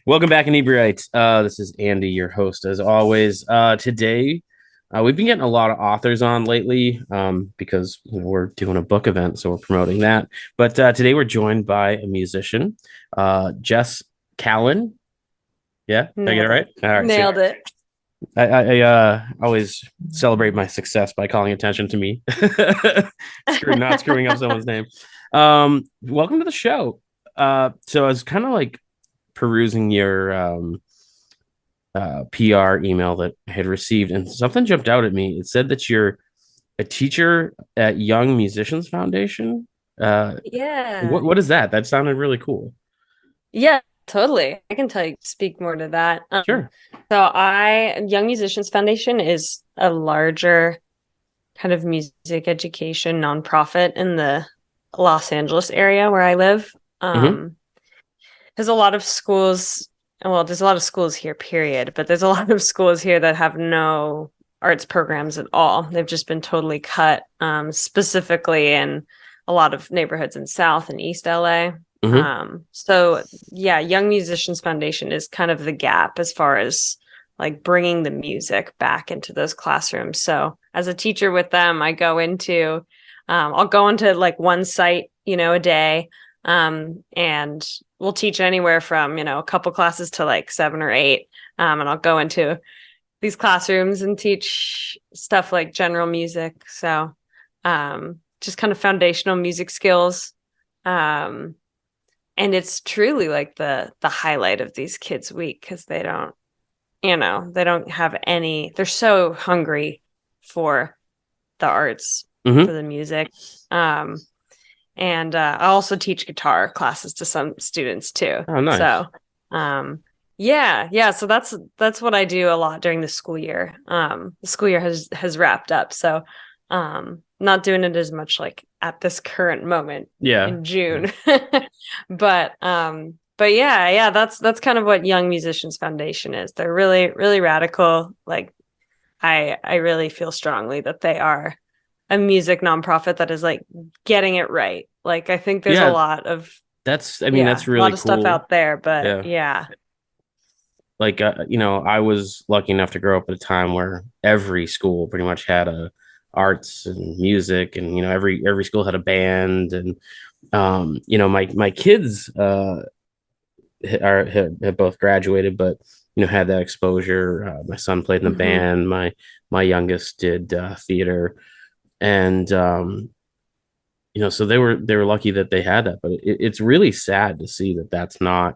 Welcome back, Inebri-art. This is Andy, your host, as always. Today, we've been getting a lot of authors on lately because we're doing a book event, so we're promoting that. But today, we're joined by a musician, Jess Kallen. Yeah, did I get it Nailed right? it. All right. So Nailed it. I always celebrate my success by calling attention to me, not screwing up someone's name. Welcome to the show. So I was kind of like perusing your PR email that I had received, and something jumped out at me. It said that you're a teacher at Young Musicians Foundation. Uh, what Yeah. what is that? That sounded really cool. Yeah, totally. I can speak more to that. Sure. Young Musicians Foundation is a larger kind of music education nonprofit in the Los Angeles area where I live. Mm-hmm. Um, there's a lot of schools, well, there's a lot of schools here, period, but there's a lot of schools here that have no arts programs at all. They've just been totally cut, specifically in a lot of neighborhoods in South and East LA. Mm-hmm. So yeah, Young Musicians Foundation is kind of the gap as far as like bringing the music back into those classrooms. So as a teacher with them, I'll go into like one site, a day, and we'll teach anywhere from, a couple classes to like 7 or 8. And I'll go into these classrooms and teach stuff like general music. So, just kind of foundational music skills. Um, and it's truly like the highlight of these kids' week because they don't have any, they're so hungry for the arts, for Mm-hmm. the music. Um, and I also teach guitar classes to some students too. Oh, nice. So, yeah. So that's what I do a lot during the school year. The school year has wrapped up, so not doing it as much like at this current moment Yeah. in June. But yeah, that's kind of what Young Musicians Foundation is. They're really really radical. Like I really feel strongly that they are a music nonprofit that is like getting it right. Like I think there's a Yeah. lot of I mean, that's a lot really of stuff cool. out there, but Yeah. yeah. Like, I was lucky enough to grow up at a time where every school pretty much had a arts and music, and every school had a band, and my kids have both graduated, but had that exposure. My son played in the Hmm. band. My youngest did theater, and so they were lucky that they had that. But it's really sad to see that that's not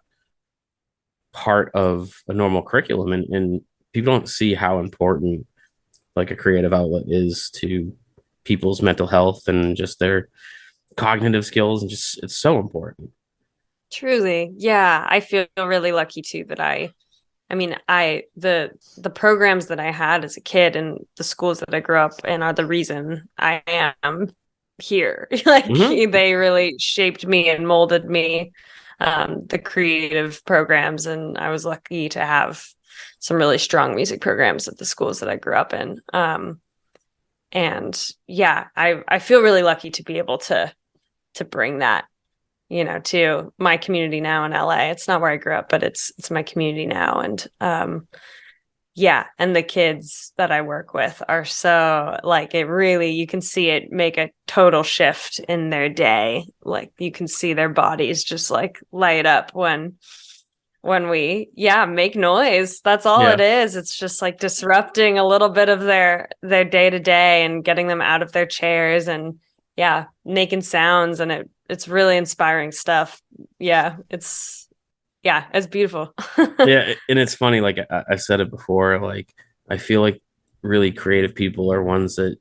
part of a normal curriculum, and people don't see how important like a creative outlet is to people's mental health and just their cognitive skills, and just it's so important. Truly. Yeah, I feel really lucky too that I mean, the programs that I had as a kid and the schools that I grew up in are the reason I am here. Like Mm-hmm. they really shaped me and molded me, the creative programs, and I was lucky to have some really strong music programs at the schools that I grew up in. And yeah, I feel really lucky to be able to bring that, to my community now in LA. It's not where I grew up, but it's my community now. And yeah, and the kids that I work with are so like it really you can see it make a total shift in their day. Like you can see their bodies just like light up when we make noise. That's all Yeah. it is. It's just like disrupting a little bit of their day to day and getting them out of their chairs and yeah, making sounds, and it's really inspiring stuff. It's beautiful. Yeah, and it's funny, like I've said it before, like I feel like really creative people are ones that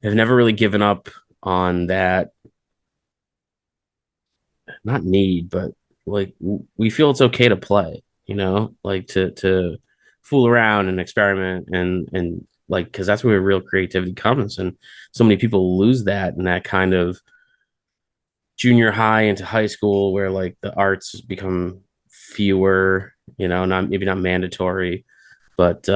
have never really given up on that, not need, but like we feel it's okay to play, like to fool around and experiment, and like because that's where real creativity comes. And so many people lose that in that kind of junior high into high school where like the arts become fewer, not maybe not mandatory, but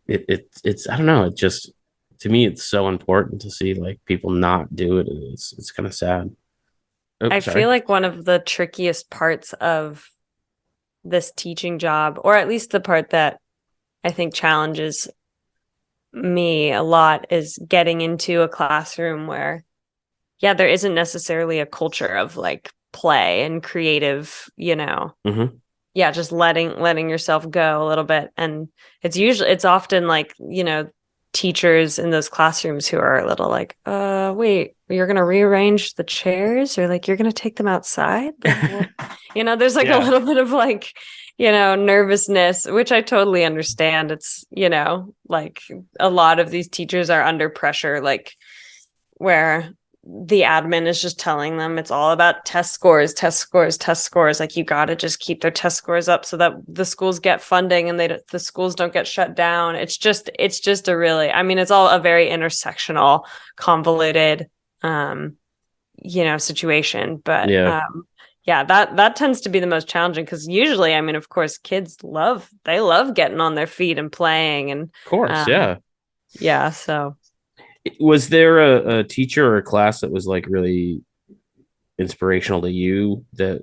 it's I don't know, it just, to me it's so important to see like people not do it. It's kind of sad. Oh, I sorry. feel like one of the trickiest parts of this teaching job, or at least the part that I think challenges me a lot, is getting into a classroom where, yeah, there isn't necessarily a culture of like play and creative, Hmm. yeah, just letting yourself go a little bit. And it's often like, teachers in those classrooms who are a little like, wait, you're gonna rearrange the chairs, or like you're gonna take them outside? Like, there's like a Yeah, little bit of like, nervousness, which I totally understand. It's, like a lot of these teachers are under pressure, like where the admin is just telling them it's all about test scores, test scores, test scores. Like, you got to just keep their test scores up so that the schools get funding and the schools don't get shut down. It's just a really, I mean, it's all a very intersectional, convoluted, situation. But yeah, of yeah, that tends to be the most challenging, because usually, I mean, of course, kids they love getting on their feet and playing, and course, yeah. yeah, so. Was there a teacher or a class that was like really inspirational to you that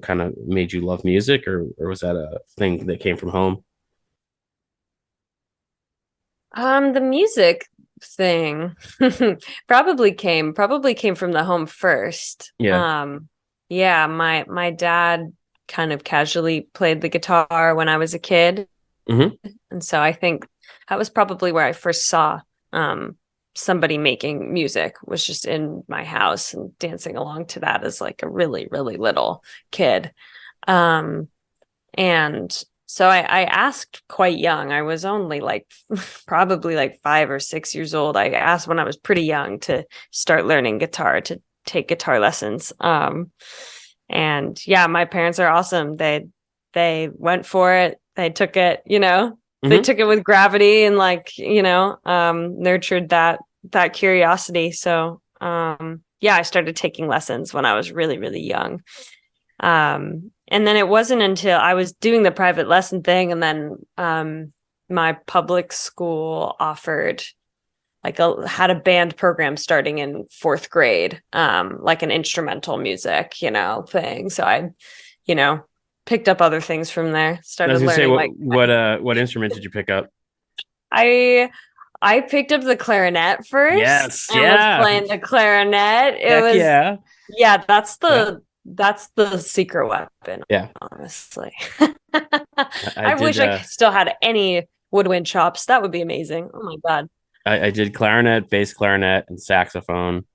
kind of made you love music, or was that a thing that came from home? The music thing probably came from the home first. Yeah. Yeah, my dad kind of casually played the guitar when I was a kid, Hmm. and so I think that was probably where I first saw um somebody making music, was just in my house and dancing along to that as like a really, really little kid. Um And so I asked quite young. I was only like probably like 5 or 6 years old. I asked when I was pretty young to start learning guitar, to take guitar lessons. And yeah, my parents are awesome. They went for it. They took it, they Hmm. took it with gravity, and like, nurtured that curiosity. So yeah, I started taking lessons when I was really, really young. And then it wasn't until I was doing the private lesson thing, and then my public school offered had a band program starting in fourth grade, like an instrumental music, thing. So I, you know, picked up other things from there, I was started gonna say, learning what like what instrument did you pick up? I I picked up the clarinet first Yes, and was yeah, playing the clarinet. It heck was, yeah, yeah, that's yeah, the secret weapon, yeah. honestly. I I did wish I still had any woodwind chops. That would be amazing. Oh my God. I did clarinet, bass clarinet, and saxophone,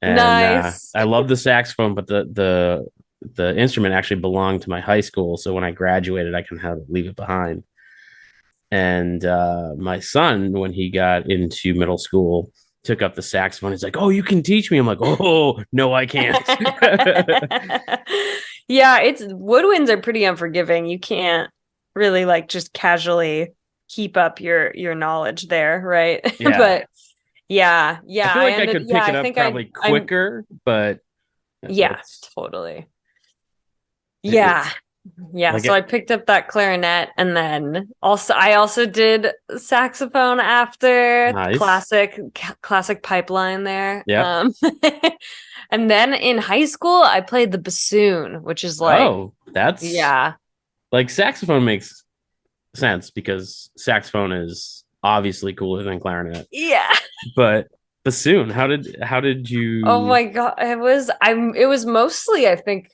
and Nice. I love the saxophone, but the instrument actually belonged to my high school, so when I graduated, I can have leave it behind. And my son, when he got into middle school, took up the saxophone. He's like, "Oh, you can teach me." I'm like, "Oh, no, I can't." Yeah, it's woodwinds are pretty unforgiving. You can't really like just casually keep up your knowledge there, right? Yeah, But yeah, I yeah, feel like I could yeah, pick it I up think probably I'm quicker, but yeah, it's totally. it, Yeah. Yeah, like so I it. picked up that clarinet, and then I also did saxophone after, Nice. classic pipeline there. Yep. And then in high school I played the bassoon, which is like, Oh, that's yeah. like saxophone makes sense because saxophone is obviously cooler than clarinet. Yeah. But bassoon, how did Oh you? my God. It was mostly, I think,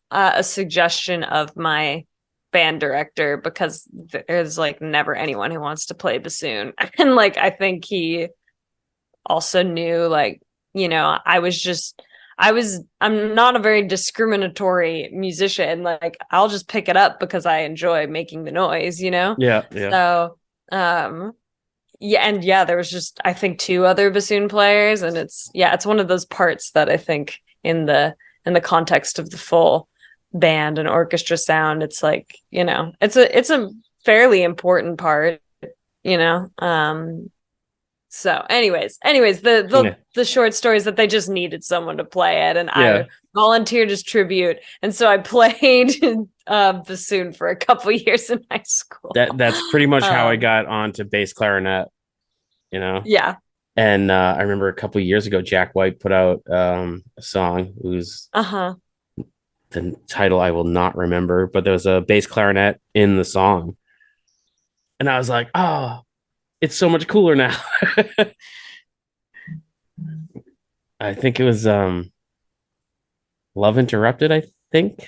a suggestion of my band director, because there's like never anyone who wants to play bassoon. And like I think he also knew, like, I'm not a very discriminatory musician. Like, I'll just pick it up because I enjoy making the noise. Yeah, yeah, So um yeah, and yeah, there was just, I think, two other bassoon players, and it's one of those parts that I think in the context of the full band and orchestra sound, it's like, it's a fairly important part, you know. So anyways, the yeah, the short story is that they just needed someone to play it, and I yeah. volunteered as tribute, and so I played bassoon for a couple years in high school. That's pretty much how I Um, got onto bass clarinet. You know, yeah. and I remember a couple of years ago, Jack White put out a song. It was Uh-huh. the title I will not remember, but there was a bass clarinet in the song, and I was like, oh, it's so much cooler now. I think it was Love Interrupted, I think.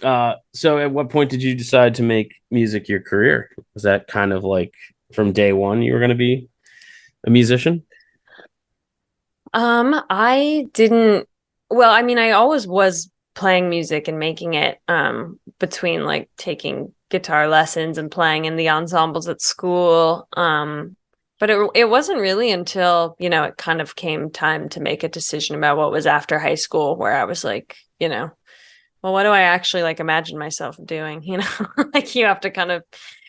So at what point did you decide to make music your career? Was that kind of like from day one you were going to be a musician? I didn't, well, I mean, I always was playing music and making it, between like taking guitar lessons and playing in the ensembles at school. But it wasn't really until, it kind of came time to make a decision about what was after high school where I was like, well, what do I actually like imagine myself doing? Like you have to kind of,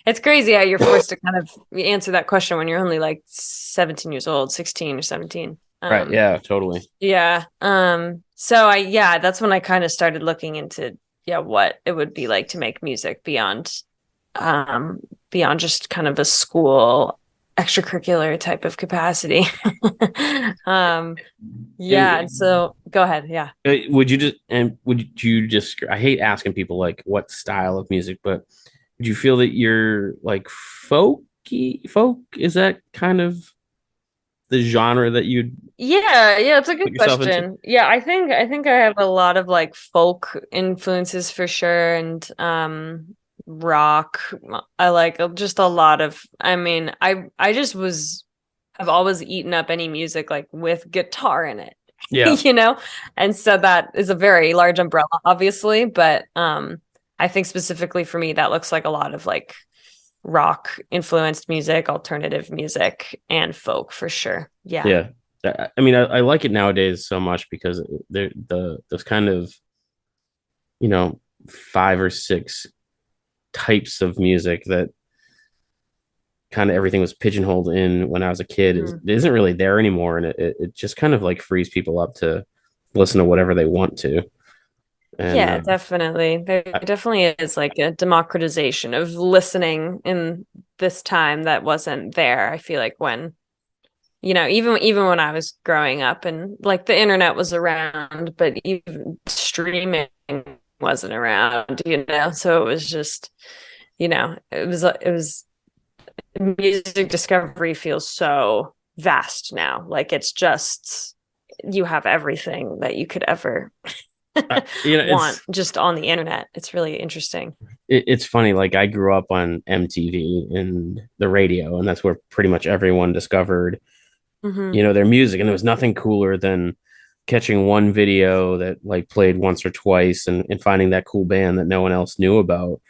it's crazy how you're forced to kind of answer that question when you're only like 17 years old, 16 or 17. Right. Yeah, totally. Yeah. So that's when I kind of started looking into, what it would be like to make music um, beyond just kind of a school extracurricular type of capacity. um, yeah. And And so go ahead. Yeah. would you just, I hate asking people like what style of music, but would you feel that you're like folk? Is that kind of the genre that you'd Yeah, it's a put good yourself into? question. Yeah, I think I have a lot of like folk influences for sure and rock. I like just a lot of I mean, I just was I've always eaten up any music like with guitar in it. Yeah. you know? And so that is a very large umbrella obviously, but I think specifically for me that looks like a lot of like rock influenced music, alternative music, and folk for sure. Yeah. Yeah. I mean, I like it nowadays so much because those kind of, you know, five or six types of music that kind of everything was pigeonholed in when I was a kid Mhm. isn't really there anymore. And it just kind of like frees people up to listen to whatever they want to. And Yeah, definitely. There I, definitely is like a democratization of listening in this time that wasn't there. I feel like when, even when I was growing up and like the internet was around, but even streaming wasn't around. So it was just, it was music discovery feels so vast now. Like it's just you have everything that you could ever want just on the internet. It's really interesting. it's funny. Like I grew up on MTV and the radio, and that's where pretty much everyone discovered, Hmm. their music. And there was nothing cooler than catching one video that like played once or twice and finding that cool band that no one else knew about.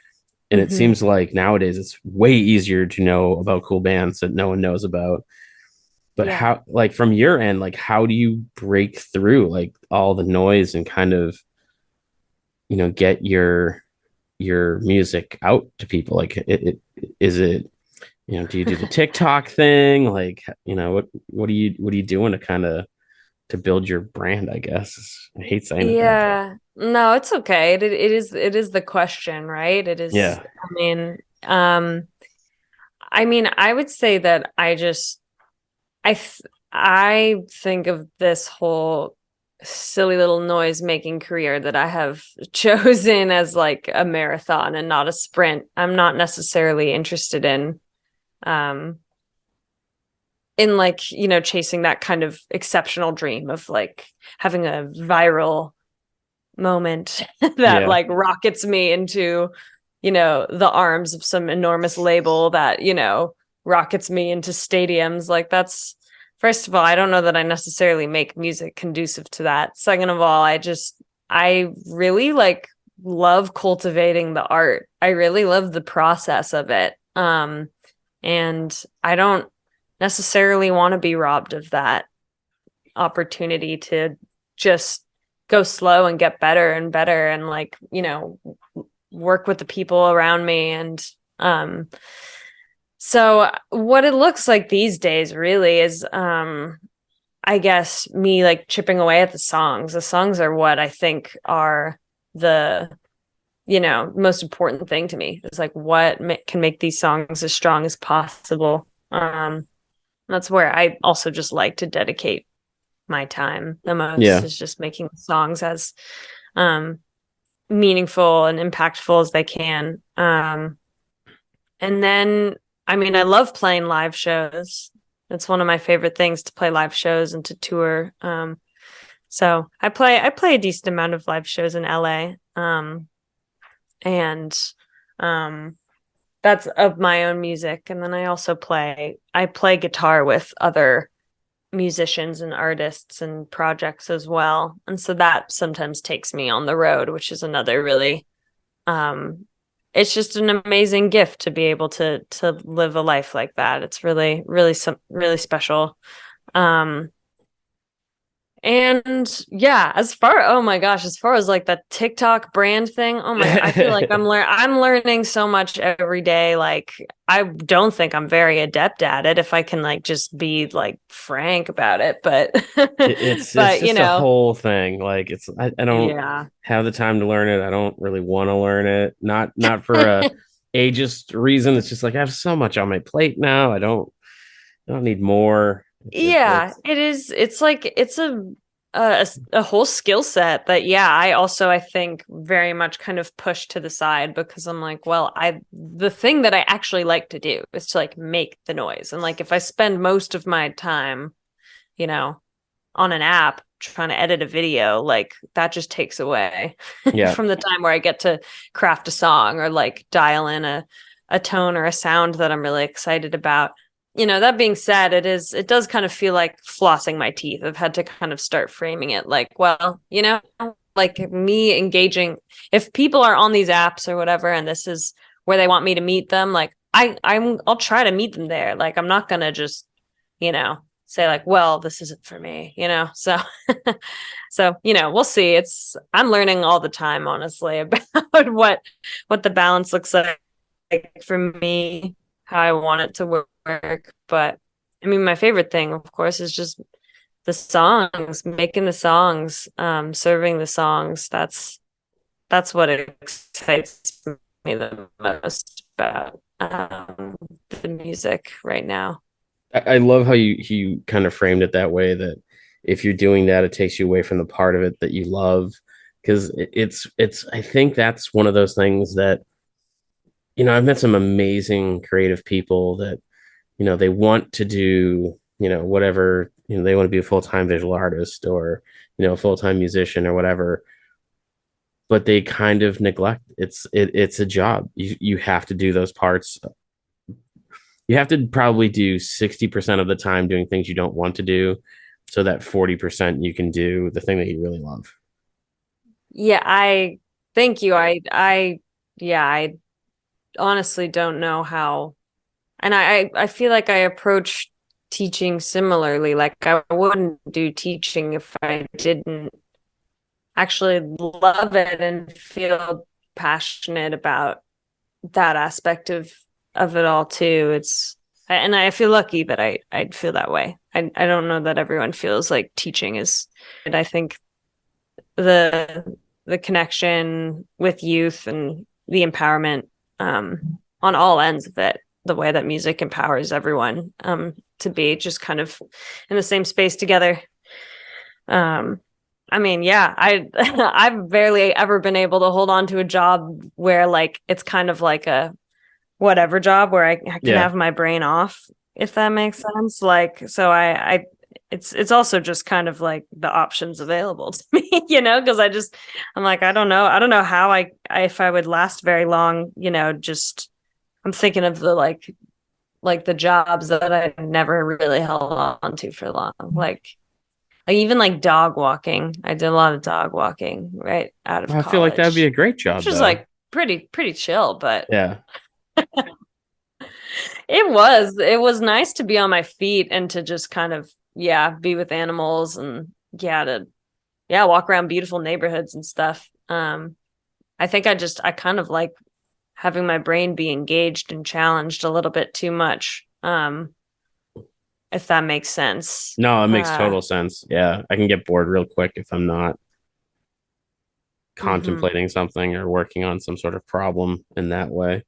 And it Hmm. seems like nowadays it's way easier to know about cool bands that no one knows about. But Yeah. how, like from your end, like how do you break through like all the noise and kind of, get your music out to people? Like is it, do you do the TikTok thing? Like, what are you doing to kind of to build your brand, I guess? I hate saying it that way. Yeah. No, it's okay. It is the question, right? It is, Yeah. I mean, I would say that I think of this whole silly little noise making career that I have chosen as like a marathon and not a sprint. I'm not necessarily interested um in like, chasing that kind of exceptional dream of like having a viral moment that Yeah. like rockets me into, the arms of some enormous label that, rockets me into stadiums. Like that's first of all, I don't know that I necessarily make music conducive to that. Second of all, I really like love cultivating the art. I really love the process of it. And I don't necessarily want to be robbed of that opportunity to just go slow and get better and better and like, work with the people around me. And so what it looks like these days really is I guess me like chipping away at the songs. The songs are what I think are the most important thing to me. It's like what can make these songs as strong as possible. That's where I also just like to dedicate my time the most Yeah. is just making songs as um, meaningful and impactful as they can. And then, I mean, I love playing live shows. It's one of my favorite things to play live shows and to tour. So I play a decent amount of live shows in LA. And um, that's of my own music. And then I play guitar with other musicians and artists and projects as well. And so that sometimes takes me on the road, which is another really um it's just an amazing gift to be able to live a life like that. It's really really some really special. Um and yeah, oh my gosh, as far as like the TikTok brand thing, oh my God, I feel like I'm learning so much every day. Like I don't think I'm very adept at it if I can like just be like frank about it, but It's but just a whole thing. Like I don't yeah. have the time to learn it. I don't really want to learn it. Not for a ageist reason. It's just like I have so much on my plate now. I don't need more. Yeah, It's it is. It's like it's a whole skill set that yeah, I think very much kind of push to the side because I'm like, well, I the thing that I actually like to do is to like make the noise. And like if I spend most of my time, you know, on an app trying to edit a video, like that just takes away yeah, from the time where I get to craft a song or like dial in a tone or a sound that I'm really excited about. That being said, it does kind of feel like flossing my teeth. I've had to kind of start framing it like, well, like me engaging, if people are on these apps or whatever, and this is where they want me to meet them, like I'll try to meet them there. Like I'm not gonna just, say like, well, this isn't for me. So we'll see. I'm learning all the time, honestly, about what the balance looks like for me, how I want it to work. But I mean, my favorite thing, of course, is just the songs, making the songs, serving the songs. That's what excites me the most about the music right now. I love how you kind of framed it that way. That if you're doing that, it takes you away from the part of it that you love. Because it's I think that's one of those things that I've met some amazing creative people that they want to do whatever they want to be a full-time visual artist or a full-time musician or whatever, but they kind of neglect it's a job. You have to do those parts. You have to probably do 60% of the time doing things you don't want to do so that 40% you can do the thing that you really love. Yeah, I thank you. Yeah, I honestly don't know how, and I feel like I approach teaching similarly. Like I wouldn't do teaching if I didn't actually love it and feel passionate about that aspect of it all too. And I feel lucky that I'd feel that way. I don't know that everyone feels like teaching is, and I think the connection with youth and the empowerment on all ends of it, the way that music empowers everyone to be just kind of in the same space together. um I mean, yeah, I've barely ever been able to hold on to a job where like it's kind of like a whatever job where I can Yeah. have my brain off, if that makes sense. Like, so it's also just kind of like the options available to me, because I'm like, I don't know how if I would last very long, just I'm thinking of the like the jobs that I never really held on to for long. Like even like dog walking. I did a lot of dog walking right out of I feel like that'd be college, a great which job was though. like pretty chill, but Yeah. it was nice to be on my feet and to just kind of yeah, be with animals and yeah, walk around beautiful neighborhoods and stuff. I think I kind of like having my brain be engaged and challenged a little bit too much. If that makes sense. No, it makes total sense. Yeah. I can get bored real quick if I'm not Mhm. contemplating something or working on some sort of problem in that way.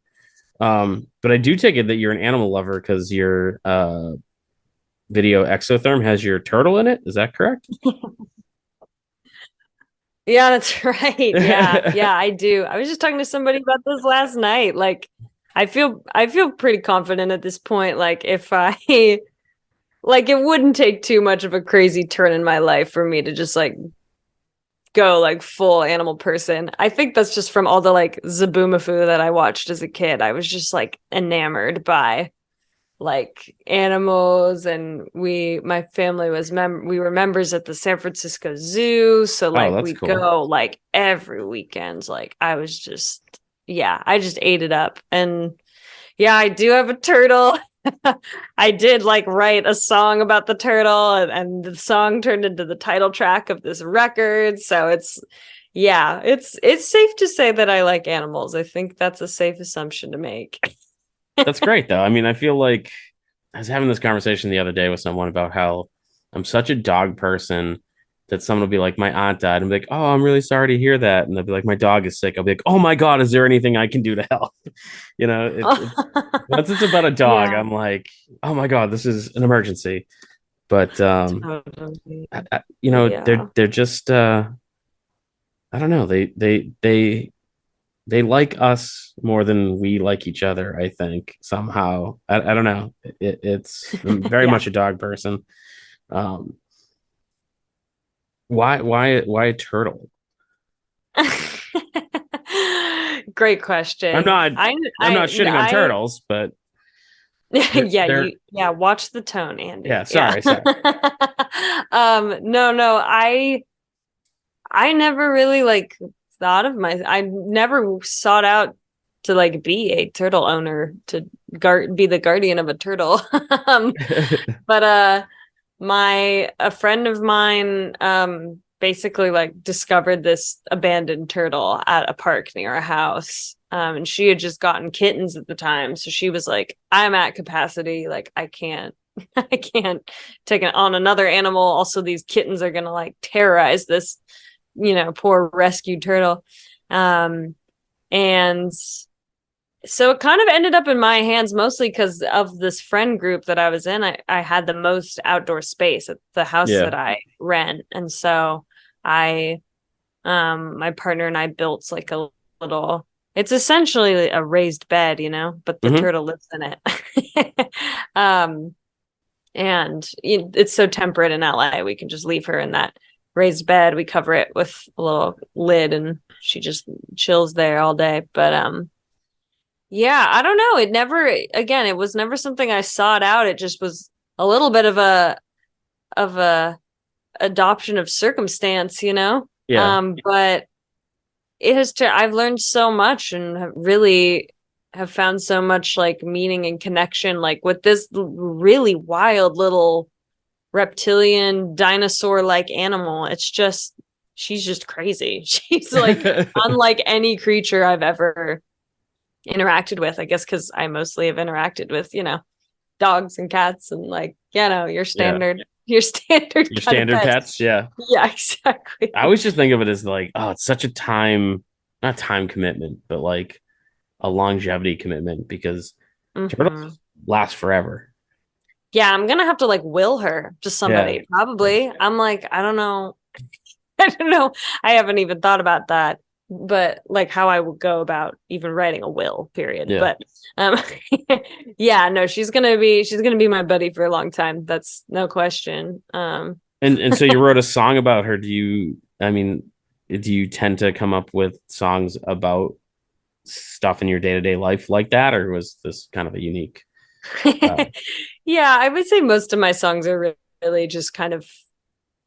But I do take it that you're an animal lover because your video exotherm has your turtle in it. Is that correct? Yeah, that's right. Yeah, I do. I was just talking to somebody about this last night. Like, I feel pretty confident at this point. Like, if I like, it wouldn't take too much of a crazy turn in my life for me to just like go like full animal person. I think that's just from all the like Zaboomafoo that I watched as a kid. I was just like enamored by like animals, and my family was we were members at the San Francisco Zoo, so Oh, like that's we'd cool. go like every weekend. Like I was just, yeah, I just ate it up. And yeah, I do have a turtle. I did like write a song about the turtle, and the song turned into the title track of this record. So it's, yeah, it's safe to say that I like animals. I think that's a safe assumption to make. That's great though. I mean, I feel like I was having this conversation the other day with someone about how I'm such a dog person that someone will be like, my aunt died. I'm like, oh, I'm really sorry to hear that. And they'll be like, my dog is sick. I'll be like, oh my God, is there anything I can do to help? Once it's about a dog, Yeah, I'm like, oh my God, this is an emergency. But totally. they're Yeah. just I don't know. They like us more than we like each other, I think, somehow. I don't know. It's I'm very Yeah. much a dog person. Um, why a turtle? Great I'm question. not I'm not shitting on I turtles, but yeah, they're yeah, watch the tone, yeah, Andy. Yeah. sorry. No, I never really like thought of I never sought out to like be a turtle owner, to be the guardian of a turtle. um but a friend of mine basically like discovered this abandoned turtle at a park near a house. And she had just gotten kittens at the time, so she was like, I'm at capacity, like I can't I can't take on another animal. Also, these kittens are gonna like terrorize this, poor rescued turtle. And so it kind of ended up in my hands, mostly because of this friend group that I was in. I had the most outdoor space at the house Yeah. that I rent. And so I, my partner and I built like a little, it's essentially a raised bed, but the Hmm. turtle lives in it. um, and it's so temperate in LA. We can just leave her in that raised bed. We cover it with a little lid, and she just chills there all day. But, yeah, I don't know. It was never something I sought out. It just was a little bit of a adoption of circumstance. Yeah. But I've learned so much, and really have found so much like meaning and connection, like with this really wild little reptilian dinosaur like animal. She's just crazy. She's like unlike any creature I've ever interacted with, I guess, because I mostly have interacted with, dogs and cats, and like, your Yeah. standard your standard Your kind of standard pets. pets, yeah. Yeah, exactly. I always just think of it as like, oh, it's such a not time commitment, but like a longevity commitment because Hmm. turtles last forever. Yeah, I'm gonna have to like will her to Yeah. somebody, probably. I'm like, I don't know. I don't know. I haven't even thought about that, but like how I would go about even writing a will, period. Yeah. But um yeah, no, she's gonna be my buddy for a long time. That's no question. And so you wrote a song about her. I mean, do you tend to come up with songs about stuff in your day-to-day life like that, or was this kind of a unique Yeah, I would say most of my songs are really just kind of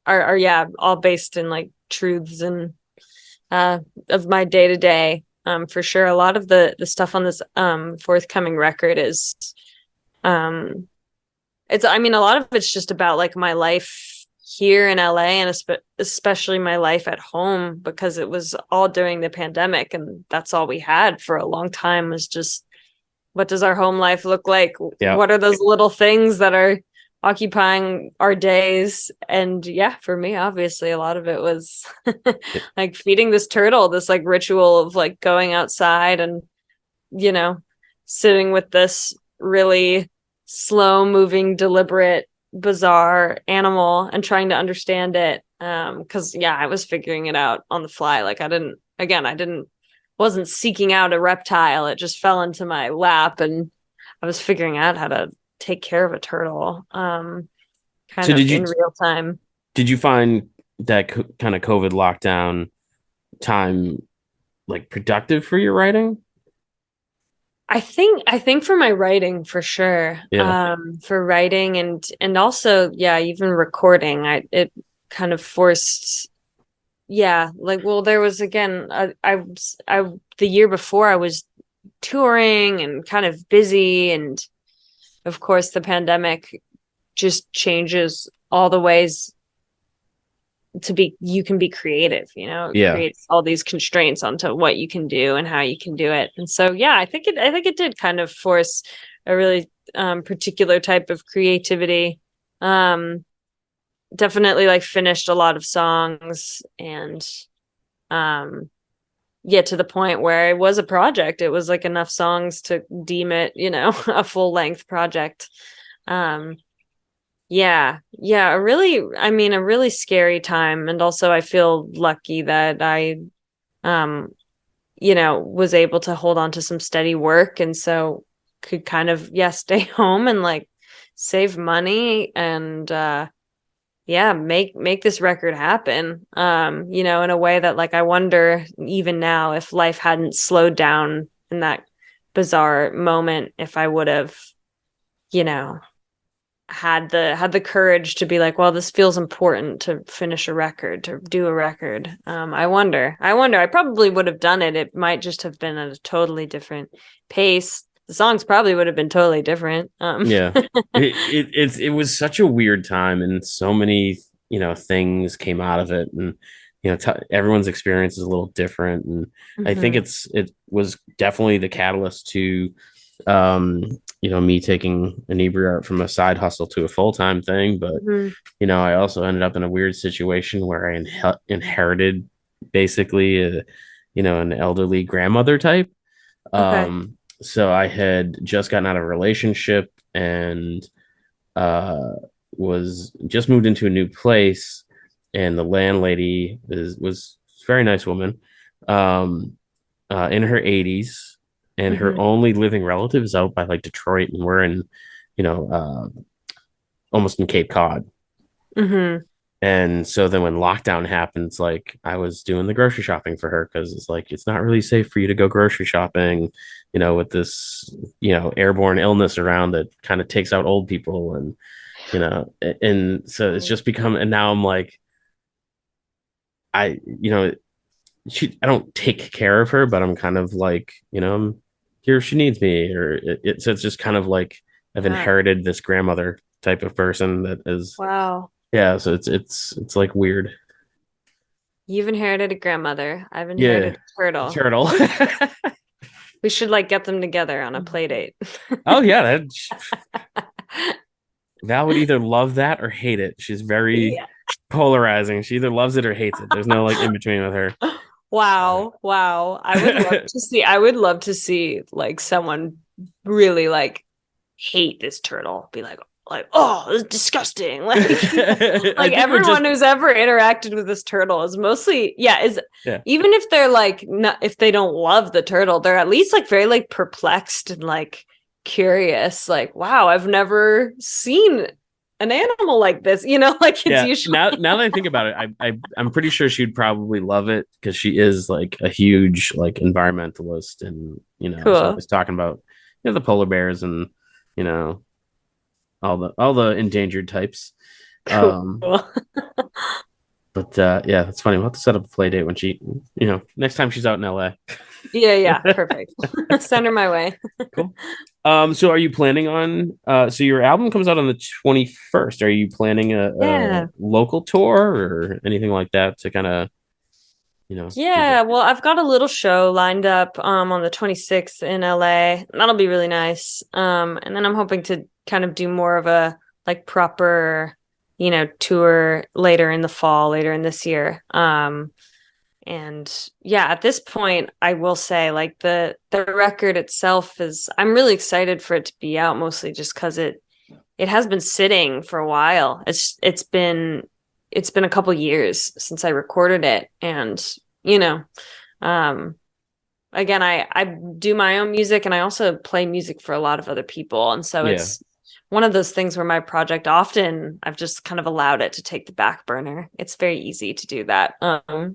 are yeah, all based in like truths and uh of my day to day. For sure. A lot of the stuff on this forthcoming record is um I mean, a lot of it's just about like my life here in LA, and especially my life at home, because it was all during the pandemic, and that's all we had for a long time, was just, what does our home life look like? yeah. What are those little things that are occupying our days? And yeah, for me, obviously, a lot of it was like feeding this turtle, this like ritual of like going outside and, you know, sitting with this really slow moving, deliberate, bizarre animal and trying to understand it. Because yeah, I was figuring it out on the fly. Like wasn't seeking out a reptile. It just fell into my lap, and I was figuring out how to take care of a turtle, kind So of in real time. did you find that kind of COVID lockdown time like productive for your writing? I think for my writing for sure. Yeah. For writing and also yeah, even recording, it kind of forced yeah, like well there was again I the year before I was touring and kind of busy, and of course the pandemic just changes all the ways to be you can be creative, it Yeah. creates all these constraints onto what you can do and how you can do it. And so yeah, I think it did kind of force a really particular type of creativity. um Definitely like finished a lot of songs, and um yeah, to the point where it was a project. It was like enough songs to deem it, a full length project. um yeah, a really scary time. And also I feel lucky that I um was able to hold on to some steady work, and so could kind of stay home and like save money and yeah, make this record happen. In a way that like I wonder even now if life hadn't slowed down in that bizarre moment, if I would have, you know, had the courage to be like, well, this feels important to finish a record, to do a record. I wonder I probably would have done it. It might just have been at a totally different pace. The songs probably would have been totally different. Yeah. It was such a weird time, and so many, things came out of it, and everyone's experience is a little different, and I think Mhm. it was definitely the catalyst to me taking Inebri-art from a side hustle to a full-time thing. But Mhm. I also ended up in a weird situation where I inherited basically an elderly grandmother type. Okay. So I had just gotten out of a relationship, and uh, was just moved into a new place, and the landlady was a very nice woman, um, in her 80s, and her Mhm. only living relative is out by like Detroit, and we're in, you know, almost in Cape Cod. Mhm. And so then when lockdown happens, like I was doing the grocery shopping for her because it's like it's not really safe for you to go grocery shopping, with this, airborne illness around that kind of takes out old people, and so it's just become, and now I'm like, I, I don't take care of her, but I'm kind of like, I'm here if she needs me, or so it's just kind of like I've Yeah. inherited this grandmother type of person that is, Wow. yeah, so it's like weird. You've inherited a grandmother. I've Yeah, inherited a turtle. turtle. We should like get them together on a play date. Oh yeah, Val would either love that or hate it. She's very Yeah. polarizing. She either loves it or hates it. There's no like in between with her. Wow. Wow. I would love to see like someone really like hate this turtle. Be like, oh, it's disgusting. I Like think we're just, everyone who's ever interacted with this turtle is mostly, yeah, is yeah. even if they're like not if they don't love the turtle, they're at least like very like perplexed and like curious. Like, wow, I've never seen an animal like this. Like it's Yeah, usually now that I think about it, I'm pretty sure she'd probably love it because she is like a huge like environmentalist, and is cool. always talking about the polar bears, and you know all the endangered types. Cool. Um, but yeah, that's funny. We'll have to set up a play date when she, next time she's out in LA. Yeah, yeah, perfect. Send her my way. Cool. So are you planning on so your album comes out on the 21st. Are you planning a Yeah. local tour or anything like that to kind of, do the Yeah, well, I've got a little show lined up on the 26th in LA. That'll be really nice. And then I'm hoping to kind of do more of a like proper, tour later in the fall, later in this year. And yeah, at this point, I will say like the record itself is I'm really excited for it to be out, mostly just because it has been sitting for a while. it's been a couple years since I recorded it, and you know, um, again, I do my own music, and I also play music for a lot of other people, and so Yeah. it's one of those things where my project often I've just kind of allowed it to take the back burner. It's very easy to do that.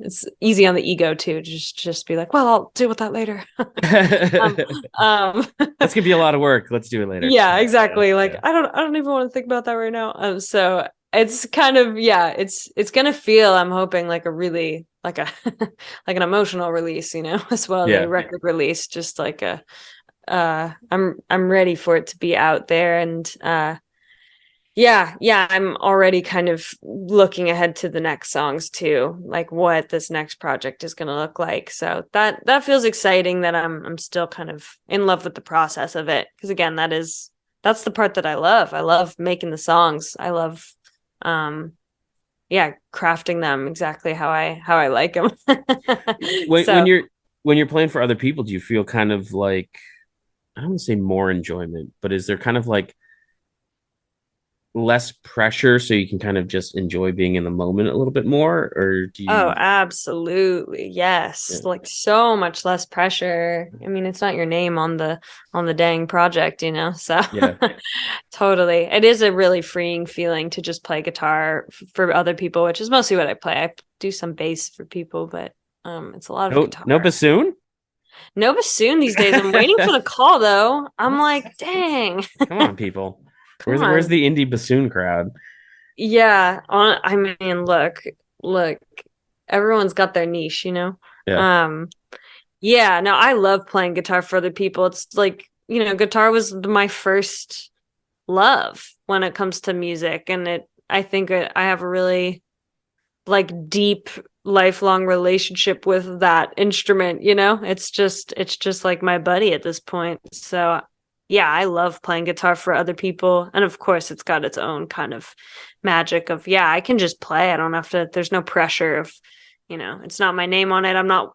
It's easy on the ego too, just be like, well, I'll deal with that later. um, um, That's gonna be a lot of work. Let's do it later. yeah, Yeah, exactly. Like yeah. I don't even want to think about that right now. So it's kind of, yeah, it's gonna feel, I'm hoping, like a really like a like an emotional release, as well as a Yeah. record release. Just like a I'm ready for it to be out there, and yeah, I'm already kind of looking ahead to the next songs too, like what this next project is going to look like. So that feels exciting, that I'm still kind of in love with the process of it, because again, that's the part that I love. I love making the songs. I love yeah, crafting them exactly how I like them. When So when you're playing for other people, do you feel kind of like, I don't want to say more enjoyment, but is there kind of like less pressure so you can kind of just enjoy being in the moment a little bit more, or do oh, you? absolutely. Yeah. Yes. Like so much less pressure. I mean, it's not your name on the dang project, So Yeah. totally. It is a really freeing feeling to just play guitar for other people, which is mostly what I play. I do some bass for people, but it's a lot of No guitar. bassoon. No bassoon these days. I'm waiting for the call though. I'm What? like, dang. Come on, people. Come Where's on. the indie bassoon crowd? Yeah, I mean, look, everyone's got their niche. Yeah. Um, yeah, no, I love playing guitar for other people. It's like, guitar was my first love when it comes to music, and I think I have a really like deep lifelong relationship with that instrument. It's just like my buddy at this point. So yeah, I love playing guitar for other people, and of course it's got its own kind of magic of, yeah, I can just play. I don't have to, there's no pressure of, it's not my name on it. I'm not,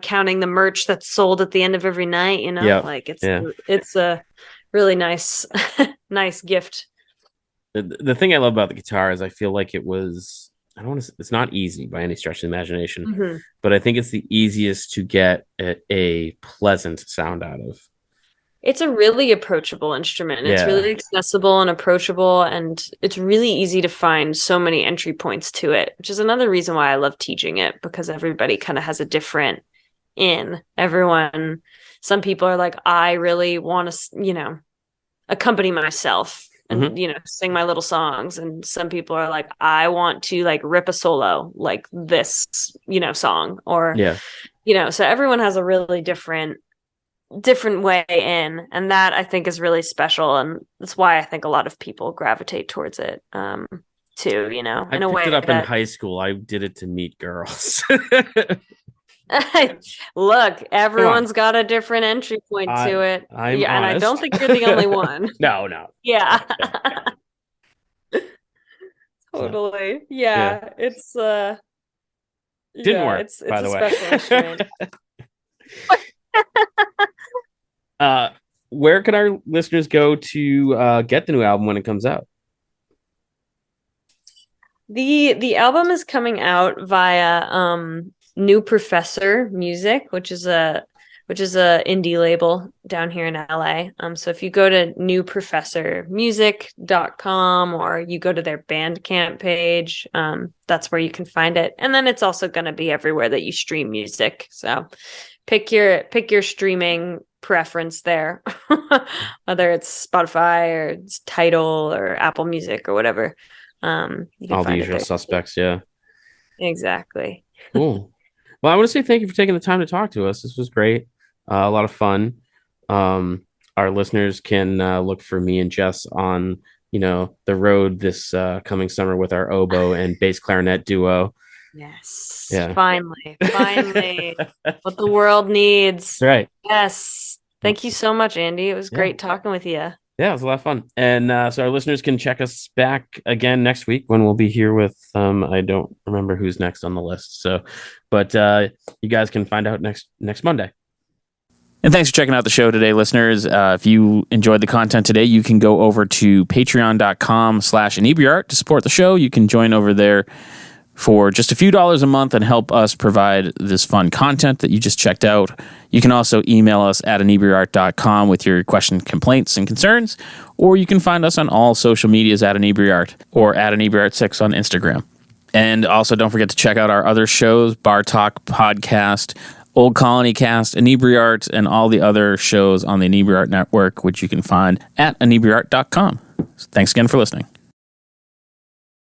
counting the merch that's sold at the end of every night. Yeah. Like Yeah. it's a really nice nice gift. The thing I love about the guitar is I feel like it was, I don't want to, it's not easy by any stretch of the imagination, Mm-hmm. but I think it's the easiest to get a pleasant sound out of. It's a really approachable instrument. It's Yeah. really accessible and approachable, and it's really easy to find so many entry points to it, which is another reason why I love teaching it, because everybody kind of has a different everyone. Some people are like, I really want to, accompany myself Mm-hmm. and, sing my little songs. And some people are like, I want to like rip a solo like this, song, or, Yeah. so everyone has a really different way in, and that I think is really special, and that's why I think a lot of people gravitate towards it too, I in a picked it way up in that high school. I did it to meet girls. look, Come on. everyone's got a different entry point to it. I'm Yeah, and I don't honest. think you're the only one. No, no. Yeah. Yeah. So, Totally. yeah. Yeah, Didn't yeah, work, it's by a the way. special instrument. uh where can our listeners go to get the new album when it comes out? The album is coming out via New Professor Music, which is a indie label down here in LA. So if you go to newprofessormusic.com, or you go to their Bandcamp page, that's where you can find it. And then it's also going to be everywhere that you stream music. So pick your streaming preference there, whether it's Spotify or it's Tidal or Apple Music or whatever. You can All the find it usual there. suspects, yeah. Exactly. Cool. Well, I want to say thank you for taking the time to talk to us. This was great. A lot of fun. Um, our listeners can look for me and Jess on, the road this coming summer with our oboe and bass clarinet duo. Yes. Yeah. Finally, what the world needs. That's right. Yes. Thank you so much, Andy. It was Yeah. great talking with you. Yeah, it was a lot of fun. And so our listeners can check us back again next week when we'll be here with I don't remember who's next on the list. So, but you guys can find out next Monday. And thanks for checking out the show today, listeners. If you enjoyed the content today, you can go over to patreon.com/Inebri-art to support the show. You can join over there for just a few dollars a month and help us provide this fun content that you just checked out. You can also email us at Inebri-art.com with your questions, complaints, and concerns, or you can find us on all social medias at Inebri-art or at Inebri-art6 on Instagram. And also don't forget to check out our other shows, Bar Talk Podcast, Old Colony Cast, Inebri-art, and all the other shows on the Inebri-art Network, which you can find at Inebri-art.com. Thanks again for listening.